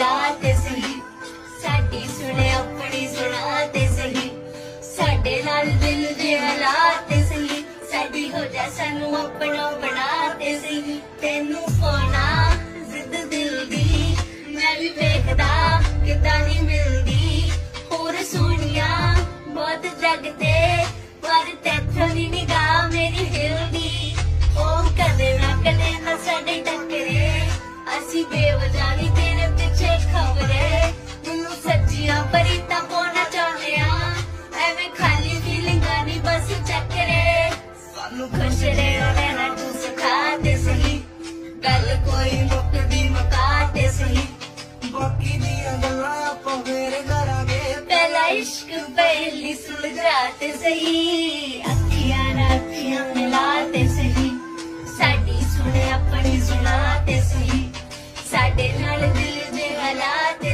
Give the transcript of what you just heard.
ਹਾਲਾਤ ਸਹੀ, ਸਾਡੀ ਸੁਣੇ ਆਪਣੀ ਸੁਣਾ ਤੇ ਸਹੀ, ਸਾਡੇ ਨਾਲ ਦਿਲ ਦੇ ਹਾਲਾਤ ਸਹੀ, ਸਾਡੀ ਹੋ ਜਾ ਸਾਨੂੰ ਆਪਣਾ ਬਣਾ ਤੇ ਸਹੀ। ਤੈਨੂੰ ਪਾਉਣਾ ਜ਼ਿੱਦ ਦਿਲ ਦੀ, ਮੈਂ ਵੀ ਵੇਖਦਾ ਕਿਦਾਂ ਨਹੀਂ ਮਿਲਦੀ, ਹੋਰ ਸੋਹਣੀਆਂ ਬਹੁਤ ਜੱਗ ਤੇ, ਪਰ ਤੈਥੋਂ ਨੀ ਨਿਗਾਹ ਮੇਰੀ ਹਿਲਦੀ। ਉਹ ਕਦੇ ਨਾ ਸਾਡੇ ਟੱਕਰੇ, ਅਸੀਂ ਬੇਵਜ੍ਹਾ ਨੀ ਤੇਰੇ ਪਿੱਛੇ ਖਬਰੇ, ਤੈਨੂੰ ਸੱਚੀਆਂ ਪਰੀਤਾਂ ਪਾਉਣਾ ਚਾਹੁੰਦੇ ਆ, ਐਵੇਂ ਖਾਲੀ ਫੀਲਿੰਗਾਂ ਨੀ ਬਸ ਚੱਕਰੇ। ਸਾਨੂੰ ਖੁਸ਼ ਰਹਿਣਾ ਤੂੰ ਸਿਖਾ ਤੇ ਸਹੀ, ਗੱਲ ਕੋਈ ਮੁੱਕਦੀ ਮੁਕਾ ਤੇ ਸਹੀ, ਬਾਕੀ ਦੀਆਂ ਗੱਲਾਂ ਆਪਾਂ ਫੇਰ ਕਰਾਂਗੇ। ਪਹਿਲਾ ਇਸ਼ਕ ਪਹਿਲੀ ਸੁਲਝਾ ਤੇ ਸਹੀ, ਅੱਖੀਆਂ ਨਾਲ ਅੱਖੀਆਂ ਮਿਲਾ ਤੇ ਸਹੀ, ਸਾਡੀ ਸੁਣੇ ਆਪਣੀ ਸੁਣਾ ਤੇ ਸਹੀ, ਸਾਡੇ ਨਾਲ ਦਿਲ ਦੇ ਹਾਲਾਤ